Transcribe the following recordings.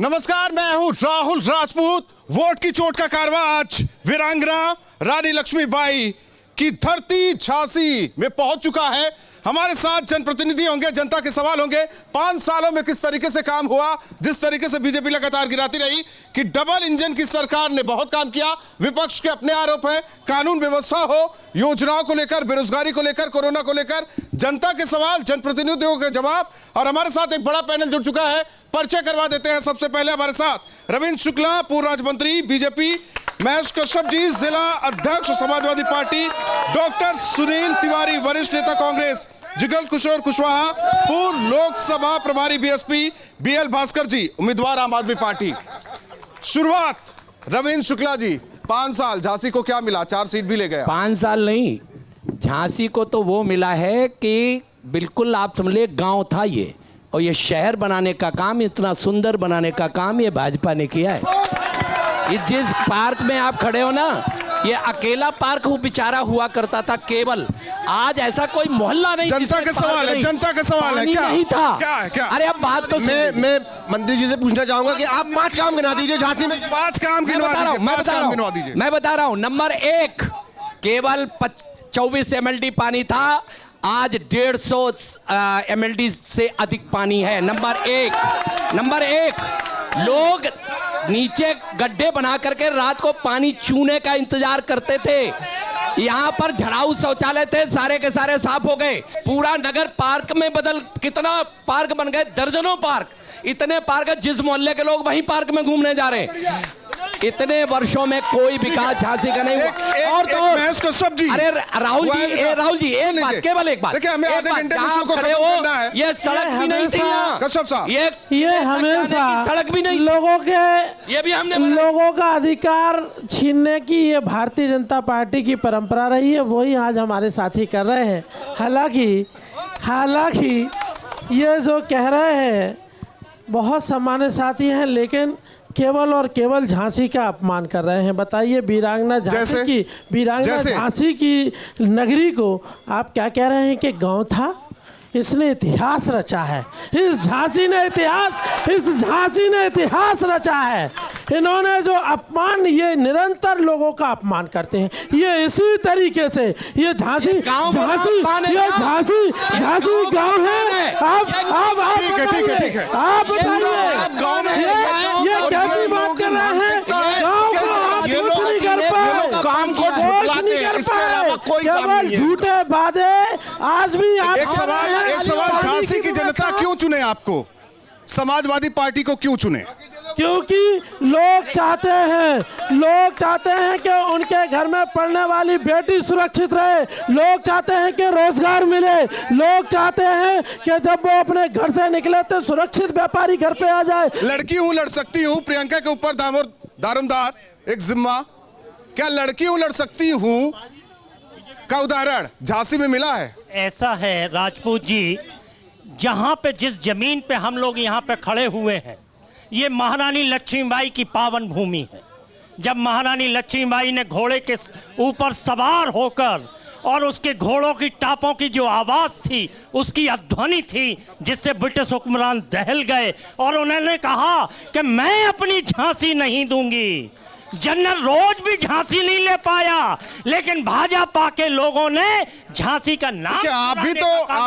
नमस्कार, मैं हूं राहुल राजपूत। वोट की चोट का कारवा आज वीरांगना रानी लक्ष्मीबाई की धरती झांसी में पहुंच चुका है। हमारे साथ जनप्रतिनिधि होंगे, जनता के सवाल होंगे। 5 सालों में किस तरीके से काम हुआ, जिस तरीके से बीजेपी लगातार गिराती रही कि डबल इंजन की सरकार ने बहुत काम किया। विपक्ष के अपने आरोप है, कानून व्यवस्था हो, योजनाओं को लेकर, बेरोजगारी को लेकर, कोरोना को लेकर, जनता के सवाल, जनप्रतिनिधियों के जवाब। और हमारे साथ एक बड़ा पैनल जुड़ चुका है, परिचय करवा देते हैं। सबसे पहले हमारे साथ रविंद्र शुक्ला, पूर्व राज्य मंत्री बीजेपी, महेश कश्यप जी, जिला अध्यक्ष समाजवादी पार्टी, डॉक्टर सुनील तिवारी, वरिष्ठ नेता कांग्रेस, जिगल किशोर कुशवाहा, पूर्व लोकसभा प्रभारी बीएसपी, बीएल भास्कर जी, उम्मीदवार आम आदमी पार्टी। शुरुआत रविंद्र शुक्ला जी, 5 साल झांसी को क्या मिला? 4 सीट भी ले गया। 5 साल नहीं, झांसी को तो वो मिला है कि बिल्कुल आप समझ ले गांव था ये, और ये शहर बनाने का काम, इतना सुंदर बनाने का काम ये भाजपा ने किया है। ये जिस पार्क में आप खड़े हो ना, ये अकेला पार्क वो बेचारा हुआ करता था केवल। आज ऐसा कोई मोहल्ला नहीं। जनता के सवाल है, जनता का सवाल है, क्या नहीं था? क्या? अरे अब बात तो मैं मंत्री जी से पूछना चाहूंगा कि आप 5 काम गिना दीजिए झांसी में। 5 काम गिनवा दीजिए। मैं बता रहा हूं। नंबर 1, केवल 24 MLD पानी था, आज 150 MLD से अधिक पानी है। नंबर एक, लोग नीचे गड्ढे बना करके रात को पानी चूने का इंतजार करते थे। यहाँ पर झड़ाऊ शौचालय थे, सारे के सारे साफ हो गए। पूरा नगर पार्क में कितना पार्क बन गए, दर्जनों पार्क। इतने पार्क, जिस मोहल्ले के लोग वहीं पार्क में घूमने जा रहे हैं। इतने वर्षों में कोई विकास झांसी का नहीं हुआ। और तो महेश कश्यप जी, अरे राहुल जी एक बात, केवल एक बात, देखिए हमें आधे घंटे में शो को खत्म करना है। ये सड़क भी नहीं थी यहाँ। कश्यप साहब, ये हमेशा सड़क भी नहीं, लोगों के, ये भी हमने लोगों का अधिकार छीनने की ये भारतीय जनता पार्टी की परंपरा रही है। वही आज हमारे साथी कर रहे हैं। हालांकि ये जो कह रहे हैं, बहुत सम्मानित साथी हैं, लेकिन केवल और केवल झांसी का अपमान कर रहे हैं। बताइए, वीरांगना झांसी की नगरी को आप क्या कह रहे हैं कि गांव था? इसने इतिहास रचा है। इस झांसी ने इतिहास रचा है। इन्होंने जो अपमान, ये निरंतर लोगों का अपमान करते हैं। ये इसी तरीके से ये झांसी गांव है। आप बताइए, ये कैसी बात कर रहे हैं? गांव को आप कुछ नहीं कर पाए, काम को झुठलाते हैं, इसके अलावा कोई काम नहीं है। झूठे बातें आज भी। एक सवाल, झांसी की जनता क्यों चुने आपको? समाजवादी पार्टी को क्यों चुने? क्योंकि लोग चाहते हैं कि उनके घर में पढ़ने वाली बेटी सुरक्षित रहे। लोग चाहते हैं कि रोजगार मिले। लोग चाहते हैं कि जब वो अपने घर से निकले तो सुरक्षित व्यापारी घर पे आ जाए। लड़की हूं, लड़ सकती हूं, प्रियंका के ऊपर दारोमदार एक जिम्मा। क्या लड़की हूं, लड़ सकती हूं का उदाहरण झांसी में मिला है? ऐसा है राजपूत जी, जहां पे जिस जमीन पे हम लोग यहाँ पे खड़े हुए हैं, ये महारानी लक्ष्मीबाई की पावन भूमि है। जब महारानी लक्ष्मीबाई ने घोड़े के ऊपर सवार होकर, और उसके घोड़ों की टापों की जो आवाज़ थी, उसकी ध्वनि थी, जिससे ब्रिटिश हुक्मरान दहल गए और उन्होंने कहा कि मैं अपनी झांसी नहीं दूंगी। जनरल रोज भी झांसी नहीं ले पाया, लेकिन भाजपा के लोगों ने झांसी का नाम। आप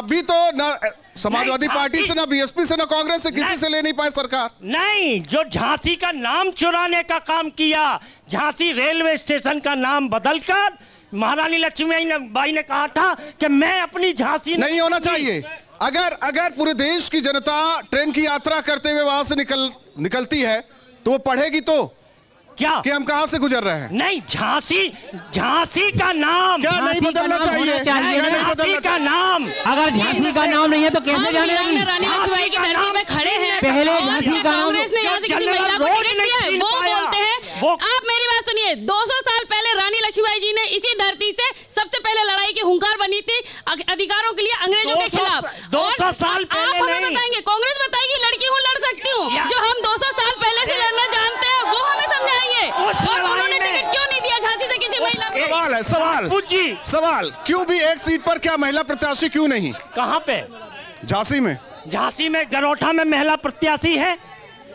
भी तो ना समाजवादी पार्टी से, ना बीएसपी से, ना कांग्रेस से, किसी से ले नहीं पाए सरकार। नहीं, जो झांसी का नाम चुराने का काम किया, झांसी रेलवे स्टेशन का नाम बदलकर महारानी लक्ष्मीबाई ने कहा था कि मैं अपनी झांसी नहीं होना चाहिए। अगर पूरे देश की जनता ट्रेन की यात्रा करते हुए वहां से निकलती है, तो वो पढ़ेगी तो क्या कि हम कहां से गुजर रहे हैं? नहीं, झांसी का नाम क्या नहीं बदलना चाहिए? झांसी का नाम, अगर झांसी का नाम नहीं है तो कैसे जाने लगी? रानी लक्ष्मीबाई की धरती में खड़े हैं। पहले झांसी का नाम, कांग्रेस ने यहाँ से किसी महिला को टिकट दिया है, वो बोलते हैं। आप मेरी बात सुनिए, 200 साल पहले रानी लक्ष्मीबाई जी ने इसी धरती से सबसे पहले लड़ाई की हुंकार बनी थी अधिकारों के लिए, अंग्रेजों के खिलाफ। 200 साल पहले आप हमें बताएंगे, कांग्रेस बताएगी लड़की हूँ, लड़ सकती हूँ। जो हम 200 साल पहले से लड़ना जानते हैं, वो हमें समझाएंगे। और उन्होंने टिकट क्यों नहीं दिया झांसी से किसी महिला को? सवाल क्यों भी एक सीट पर क्या महिला प्रत्याशी क्यों नहीं? कहाँ पे? झांसी में गरोठा में महिला प्रत्याशी है।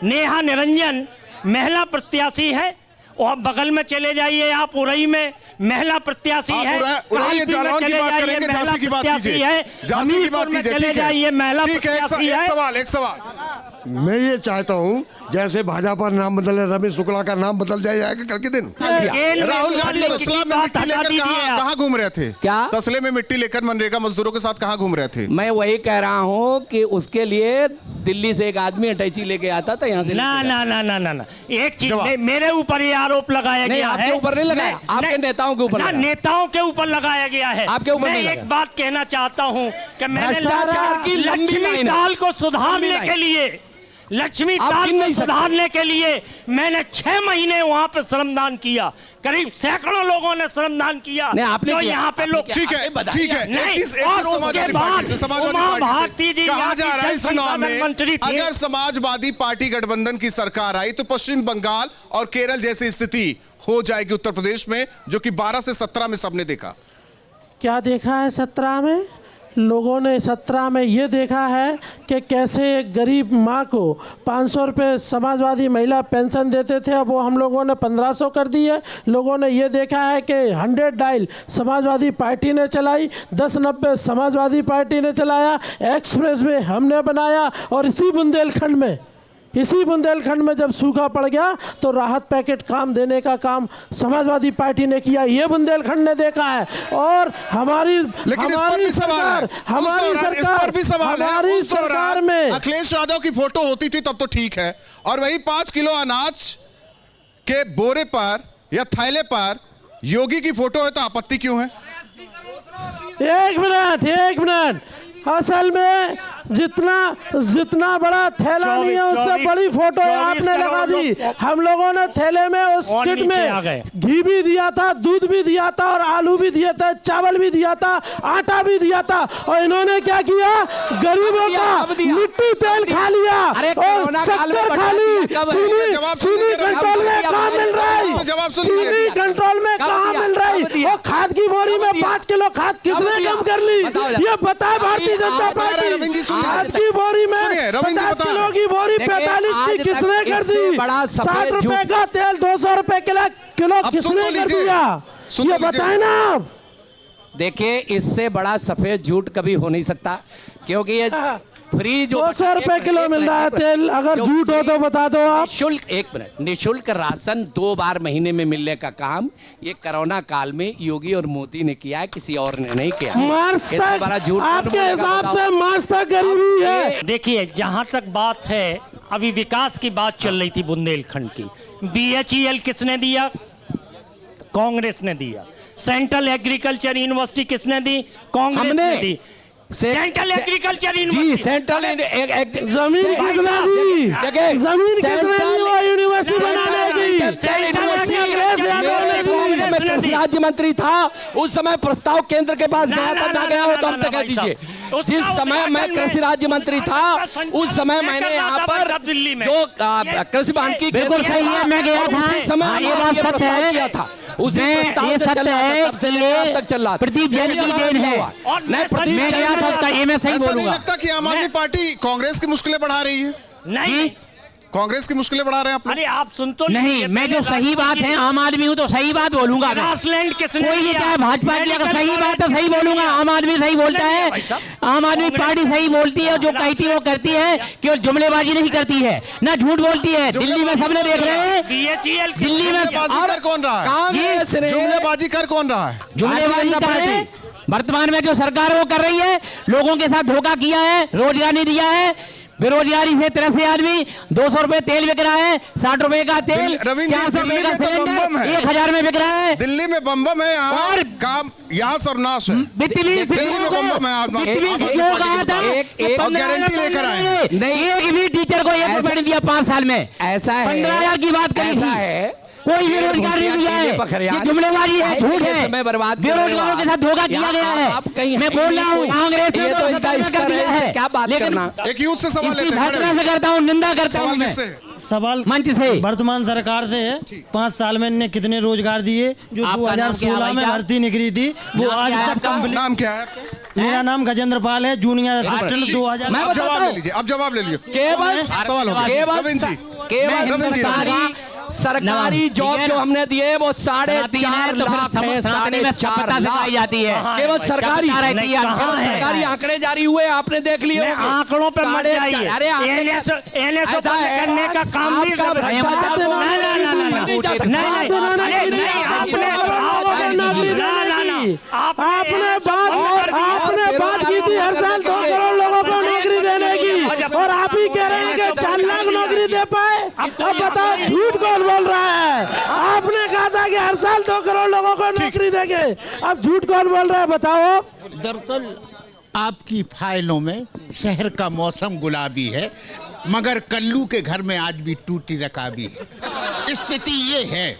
नेहा निरंजन महिला प्रत्याशी है, और बगल में चले जाइए आप उरई में महिला प्रत्याशी है, उरई जालौन की बात करेंगे, झांसी की बात कीजिए, झांसी की बात कीजिए, चले जाइए महिला ठीक है। एक सवाल मैं ये चाहता हूँ जैसे भाजपा नाम बदले, रमेश शुक्ला का नाम बदल जाएगा कल के दिन। राहुल गांधी तसला में मिट्टी लेकर कहाँ घूम रहे थे? क्या तसले में मिट्टी लेकर मनरेगा मजदूरों के साथ कहाँ घूम रहे थे? मैं वही कह रहा हूँ कि उसके लिए दिल्ली से एक आदमी अटैची लेके आता था यहाँ से। ना एक चीज मेरे ऊपर ये आरोप लगाया गया है। आपके ऊपर नहीं लगाया, आपके नेताओं के ऊपर, नेताओं के ऊपर लगाया गया है। आपके ऊपर मैं एक बात कहना चाहता हूँ कि मैंने भ्रष्टाचार की लक्ष्मी ताल को सुधारने के लिए, लक्ष्मी ताल को सुधारने के लिए मैंने 6 महीने वहां पे श्रमदान किया, करीब सैकड़ों लोगों ने श्रमदान किया। आपने जो यहाँ पे लोग, ठीक है एक चीज समाजवादी पार्टी से कहा जा रहा है इस चुनाव में अगर समाजवादी पार्टी गठबंधन की सरकार आई तो पश्चिम बंगाल और केरल जैसी स्थिति हो जाएगी उत्तर प्रदेश में, जो कि 12 से 17 में सबने देखा। क्या देखा है 17 में? लोगों ने 17 में ये देखा है कि कैसे एक गरीब माँ को 500 रुपये समाजवादी महिला पेंशन देते थे, अब वो हम लोगों ने 1500 कर दी है। लोगों ने ये देखा है कि 100 डायल समाजवादी पार्टी ने चलाई, 1090 समाजवादी पार्टी ने चलाया, एक्सप्रेस वे हमने बनाया, और इसी बुंदेलखंड में जब सूखा पड़ गया तो राहत पैकेट काम देने का काम समाजवादी पार्टी ने किया। ये बुंदेलखंड ने देखा है। और हमारी सरकार में अखिलेश यादव की फोटो होती थी तब तो ठीक है, और वही 5 किलो अनाज के बोरे पर या थैले पर योगी की फोटो है तो आपत्ति क्यों है? एक मिनट, असल में जितना बड़ा थैला नहीं है उससे बड़ी फोटो आपने लगा दी। हम लोगों ने थैले में उस किट में घी भी दिया था, दूध भी दिया था, और आलू भी दिया था, चावल भी दिया था, आटा भी दिया था, और इन्होंने क्या किया? गरीबों का मिट्टी तेल खा लिया और शक्कर खा ली। चीनी कंट्रोल में कहाँ मिल रहा है? चीनी कंट्रोल में कहाँ मिल रहा है? और खाद की बोरी में 5 किलो खाद किसने कम कर ली? ये बताए भारतीय जनता पार्टी। खाद की बोरी में 50 किलो की बोरी 45 की किसने कर दी? 60 रुपए का तेल 200 रुपए किलो किसने कर दिया? ये बताए ना आप। देखिए, इससे बड़ा सफेद झूठ कभी हो नहीं सकता, क्योंकि ये फ्री जो 200 रुपए किलो मिल रहा है तेल, अगर झूठ हो तो बता दो आप। निःशुल्क राशन 2 बार महीने में मिलने का काम ये कोरोना काल में योगी और मोदी ने किया है, किसी और ने नहीं किया। मार्च तक आपके हिसाब से मार्च तक गरीबी है। देखिए, जहां तक बात है, अभी विकास की बात चल रही थी बुंदेलखंड की। BHEL किसने दिया? कांग्रेस ने दिया। सेंट्रल एग्रीकल्चर यूनिवर्सिटी किसने दी? कांग्रेस ने दी। सेंट्रल एग्रीकल्चर यूनिवर्सिटी, सेंट्रल जमीन किसने दी? जमीन किसने दी वो यूनिवर्सिटी बनाने की? कृषि राज्य मंत्री था उस समय, प्रस्ताव केंद्र के पास गया था, ना गया हो तो हमसे कह दीजिए। जिस समय मैं कृषि राज्य मंत्री था उस समय मैंने यहाँ पर जो कृषि वानिकी, बिल्कुल सही है, मैं गया था, समय ये बात सच है, किया था। ये सत्य है कि ये तक चल रहा, प्रदीप जैन की देन है। मैं गया था उसका, ये मैं सही बोलूंगा। नहीं लगता कि आम आदमी पार्टी कांग्रेस की मुश्किलें बढ़ा रही है? नहीं, कांग्रेस की मुश्किलें बढ़ा रहे हैं आप लोग? अरे आप सुन तो नहीं, मैं जो सही बात है, आम आदमी हूँ तो सही बात बोलूंगा। कोई भी चाहे भाजपा की, अगर सही बात है सही बोलूंगा। आम आदमी सही बोलता है, आम आदमी पार्टी सही बोलती है, जो कहती है वो करती है, केवल जुमलेबाजी नहीं करती है, ना झूठ बोलती है। दिल्ली में सबने देख रहे हैं, दिल्ली में कौन रहा है? जुमलेबाजी कर कौन रहा है? जुमलेबाजी कर रहे हैं वर्तमान में जो सरकार वो कर रही है। लोगों के साथ धोखा किया है, रोजगार नहीं दिया है, बेरोजगारी से 83 आदमी, 200 रुपए तेल बिक रहा है, 60 रुपए का तेल, 400 रुपए का सिलेंडर 1000 में बिक रहा है। दिल्ली में बम है, और काम यहाँ सर्वनाश है। दिल्ली में बम है, गारंटी लेकर आए। एक भी टीचर को 1% दिया 5 साल में। ऐसा है, 15,000 की बात करी है, कोई बेरोजगार नहीं दिया है। ये जुमलेबाजी है, झूठ है, समय बर्बाद, बेरोजगारों के साथ धोखा किया गया है। मैं बोल रहा हूँ, कांग्रेस ने तो क्या बात करना। एक यूथ से सवाल लेते हैं, से करता हूँ, निंदा करता हूँ मैं। सवाल मंच से वर्तमान सरकार से है, 5 साल में इन्हें कितने रोजगार दिए? जो 2016 में भर्ती निकली थी वो आज तक कंप्लीट। नाम क्या है? मेरा नाम गजेंद्र पाल है, जूनियर असिस्टेंट 2000। मैं अब जवाब बताता ले हूं। लीजिए, अब जवाब ले लीजिए। केवल सवाल हो गया। रविंद्र जी, सरकारी जॉब जो हमने दिए वो 4.5 लाख है, 4.5 लाख जाती है। केवल सरकारी रहती है। सरकारी आंकड़े जारी हुए, आपने देख लिए होंगे। आंकड़ों पे मत जाइए। अरे एनएसओ करने का काम भी आपने बात की थी हर साल 2 करोड़ लोगों को नौकरी देने की, और आप ही कह रहे हैं कि 4 लाख नौकरी दे पाए। अब बताओ झूठ कौन बोल रहा है? आपने कहा था कि हर साल 2 करोड़ लोगों को नौकरी देंगे, अब झूठ कौन बोल रहा है बताओ? दरअसल आपकी फाइलों में शहर का मौसम गुलाबी है, मगर कल्लू के घर में आज भी टूटी रकाबी है। स्थिति ये है,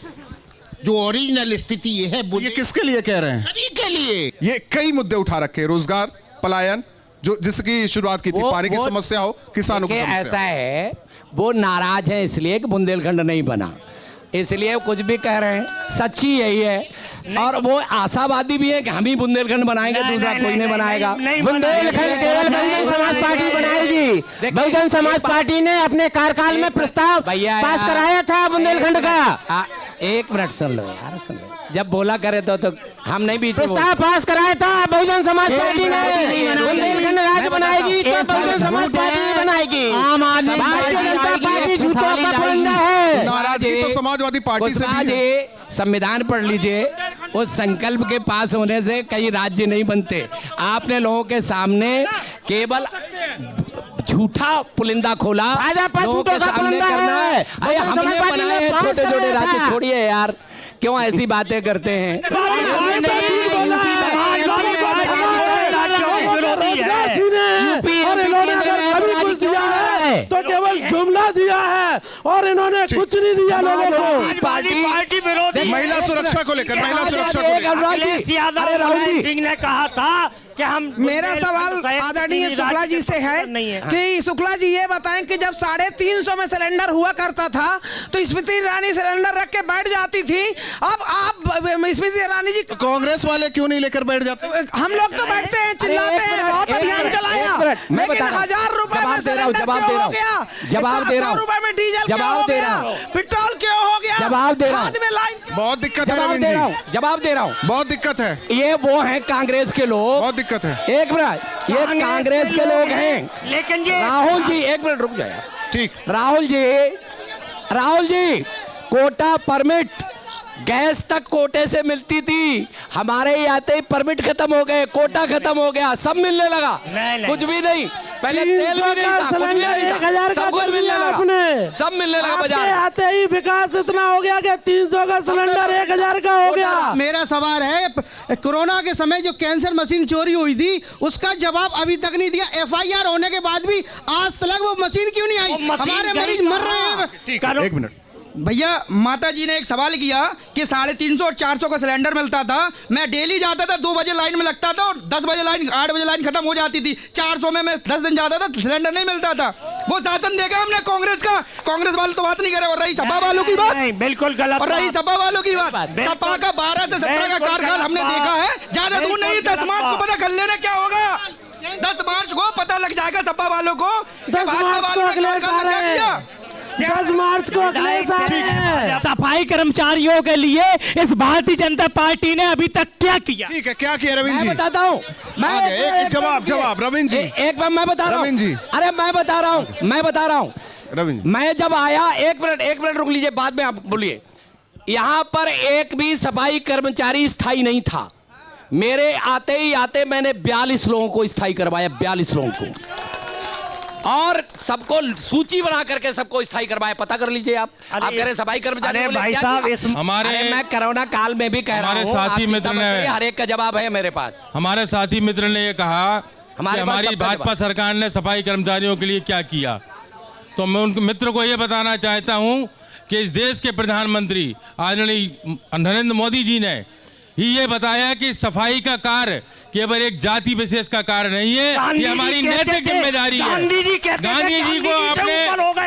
जो ओरिजिनल स्थिति ये है। ये किसके लिए कह रहे हैं? सभी के लिए। ये कई मुद्दे उठा रखे, रोजगार, पलायन, जो जिसकी शुरुआत की थी, पानी की समस्या हो, किसानों की समस्या। ऐसा है, वो नाराज है इसलिए कि बुंदेलखंड नहीं बना, इसलिए कुछ भी कह रहे हैं। सच्ची यही है, और वो आशावादी भी है कि हम ही बुंदेलखंड बनाएंगे, दूसरा कोई नहीं बनाएगा। बुंदेलखंड केवल बहुजन समाज पार्टी बनाएगी। बहुजन समाज पार्टी ने अपने कार्यकाल में प्रस्ताव पास कराया था बुंदेलखंड का। 1 मिनट सुन लो यार, सुन लो। जब बोला करे तो हम नहीं बीच में प्रस्ताव पास कराया था बहुजन समाज पार्टी ने। बुंदेलखंड राज्य बनाएगी तो बहुजन समाज पार्टी बनाएगी। आम आदमी पार्टी झूठों का पुलिंदा है। नाराजगी तो समाजवादी पार्टी से भी है। संविधान पढ़ लीजिए, उस संकल्प के पास होने से कई राज्य नहीं बनते। आपने लोगों के सामने केवल झूठा पुलिंदा खोला, लोगों के सामने करना है। अरे हमने बनाए हैं छोटे-छोटे राज्य, छोड़िए यार, क्यों ऐसी बातें करते हैं? तो केवल जुमला दिया है और इन्होंने कुछ नहीं दिया लोगों को। पार्टी विरोधी महिला सुरक्षा को लेकर, महिला सुरक्षा को लेकर अखिलेश यादव मुलायम सिंह ने कहा था कि हम। मेरा सवाल आदरणीय शुक्ला जी से है कि शुक्ला जी ये बताएं कि जब 350 में सिलेंडर हुआ करता था तो स्मृति ईरानी सिलेंडर रख के बैठ जाती थी। अब आप स्मृति ईरानी जी, कांग्रेस वाले क्यों नहीं लेकर बैठ जाते? हम लोग तो बैठते हैं, चिल्लाते हैं, बहुत अभियान चलाया, लेकिन 1000 रुपए में सिलेंडर क्यों हो गया? जवाब दे रहा हूं, 700 रुपए में डीजल क्यों हो गया? पेट्रोल क्यों हो गया? जवाब दे रहा हूं, खाद में लाइन। बहुत दिक्कत है रविंद्र जी, जवाब दे रहा हूं, बहुत दिक्कत है। ये वो है कांग्रेस के लोग, बहुत दिक्कत है। एक मिनट, ये कांग्रेस के लोग हैं। लेकिन ये राहुल जी, एक मिनट रुक जाए। ठीक, राहुल जी, कोटा परमिट गैस तक कोटे से मिलती थी, हमारे आते ही परमिट खत्म हो गए, कोटा खत्म हो गया, सब मिलने लगा। कुछ भी नहीं, पहले तेल भी नहीं था, कुछ भी नहीं था, सब कुछ मिलने लगा, सब मिलने लगा बाजार। आते ही विकास इतना हो गया कि 300 का सिलेंडर 1000 का हो गया। मेरा सवाल है, कोरोना के समय जो कैंसर मशीन चोरी हुई थी उसका जवाब अभी तक नहीं दिया। FIR होने के बाद भी आज तक वो मशीन क्यों नहीं आई? हमारे मरीज मर रहे हैं। ठीक, एक मिनट भैया, माता जी ने एक सवाल किया कि 350 और 400 का सिलेंडर मिलता था। मैं डेली जाता था, 2 बजे लाइन में लगता था और 10 बजे लाइन, 8 बजे लाइन खत्म हो जाती थी। 400 में मैं 10 दिन जाता था, सिलेंडर नहीं मिलता था। वो शासन देखा हमने कांग्रेस का। कांग्रेस वाले तो बात नहीं करे। और रही सपा वालों की बात, बिल्कुल गलत। और रही सपा वालों की बात, सपा का 12 से 17 का कार्यकाल हमने देखा है। ज्यादा दूर नहीं, 10 मार्च को पता कर लेना क्या होगा। 10 मार्च को पता लग जाएगा सपा वालों को। 10 मार्च को सफाई कर्मचारियों के लिए इस भारतीय जनता पार्टी ने अभी तक क्या किया? ठीक है, क्या किया रविंद्र जी? मैं बताता हूँ, एक जवाब रविंद्र जी, एक बार मैं बता रहा हूँ रविंद्र जी। अरे मैं बता रहा हूँ रविंद्र, मैं जब आया, एक मिनट रुक लीजिए, बाद में आप बोलिए। यहाँ पर एक भी सफाई कर्मचारी स्थायी नहीं था। मेरे आते मैंने 42 लोगों को स्थायी करवाया, 42 लोगों को, और सबको सूची बना करके सबको स्थायी करवाया। पता कर लीजिए आप कह रहे सफाई कर्मचारी। भाई साहब, हमारे मैं कोरोना काल में भी कह रहा हूं, साथी मित्र ने, हर एक का जवाब है मेरे पास। हमारे साथी मित्र ने ये कहा हमारी भाजपा सरकार ने सफाई कर्मचारियों के लिए क्या किया, तो मैं उन मित्र को ये बताना चाहता हूं कि इस देश के प्रधानमंत्री आदरणीय नरेंद्र मोदी जी ने ही ये बताया कि सफाई का कार्य केवल एक जाति विशेष का कार्य नहीं है, ये हमारी नैतिक जिम्मेदारी है।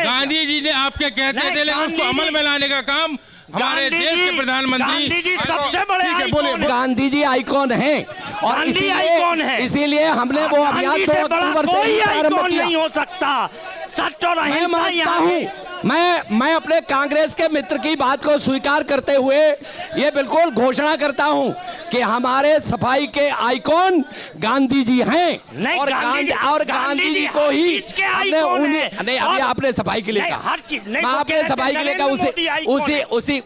गांधी जी ने आपके कहते थे, लेकिन उसको अमल में लाने का काम हमारे देश के प्रधानमंत्री गांधी जी सबसे बड़े आइकॉन हैं। गांधी जी आइकॉन हैं और गांधी आइकॉन है, इसीलिए हमने वो अभियान 2 अक्टूबर से कोई प्रारंभ आइकॉन किया। नहीं हो सकता। सत्य और मैं अहिंसा मानता यहाँ हूँ, है। मैं अपने कांग्रेस के मित्र की बात को स्वीकार करते हुए ये बिल्कुल घोषणा करता हूँ कि हमारे सफाई के आइकॉन गांधी जी हैं नहीं, और गांधी जी को ही हमने नहीं अभी आपने सफाई के लिए कहा, हर चीज नहीं, आपने सफाई के लिए कहा,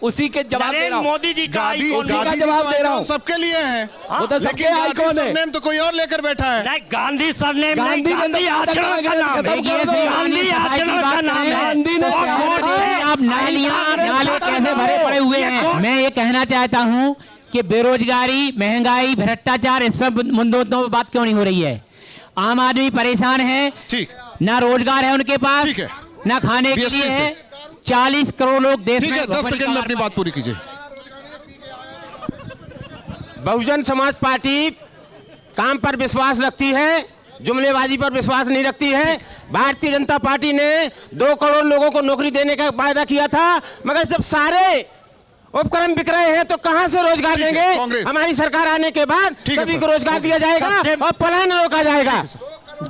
उसी के जवाब दे रहा हूँ। मोदी जी का जवाब दे रहा हूँ, सबके लिए है, वो तो सबके आइकॉन है। सरनेम तो कोई और लेकर बैठा है। नहीं, गांधी सरनेम नहीं, गांधी गांधी आचरण का नाम है। गांधी आचरण का नाम है। गांधी ने आप नाले कैसे भरे पड़े हुए हैं। मैं ये कहना चाहता हूँ कि बेरोजगारी, महंगाई, भ्रष्टाचार, इस पर मुद्दों पर बात क्यों नहीं हो रही है। आम आदमी परेशान है, ठीक, ना रोजगार है उनके पास, ठीक है, ना खाने के लिए है। 40 करोड़ लोग देश में। 10 सेकंड में अपनी बात पूरी कीजिए। बहुजन समाज पार्टी काम पर विश्वास रखती है, जुमलेबाजी पर विश्वास नहीं रखती है। भारतीय जनता पार्टी ने 2 करोड़ लोगों को नौकरी देने का वायदा किया था, मगर जब सारे उपक्रम बिक रहे हैं तो कहां से रोजगार देंगे। हमारी सरकार आने के बाद सभी को रोजगार दिया जाएगा और पलायन रोका जाएगा।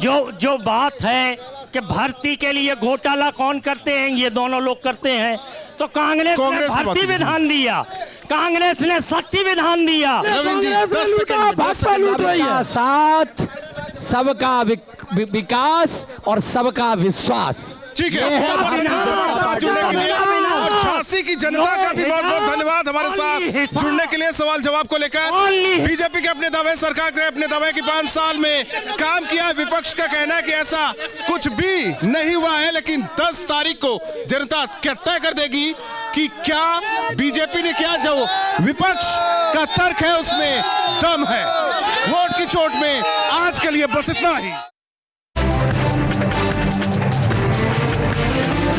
जो बात है कि भर्ती के लिए घोटाला कौन करते हैं, ये दोनों लोग करते हैं। तो कांग्रेस ने भर्ती विधान दिया, कांग्रेस ने शक्ति विधान दिया। साथ सबका विकास और सबका विश्वास। ठीक है, बहुत धन्यवाद हमारे साथ जुड़ने के लिए और झांसी की जनता का भी बहुत बहुत धन्यवाद हमारे साथ जुड़ने के लिए। सवाल जवाब को लेकर बीजेपी के अपने दावे, सरकार के अपने दावे की 5 साल में काम किया। विपक्ष का कहना है कि ऐसा कुछ भी नहीं हुआ है, लेकिन 10 तारीख को जनता तय कर देगी कि क्या बीजेपी ने क्या, जो विपक्ष का तर्क है उसमें दम है। वोट की चोट में आज के लिए बस इतना ही।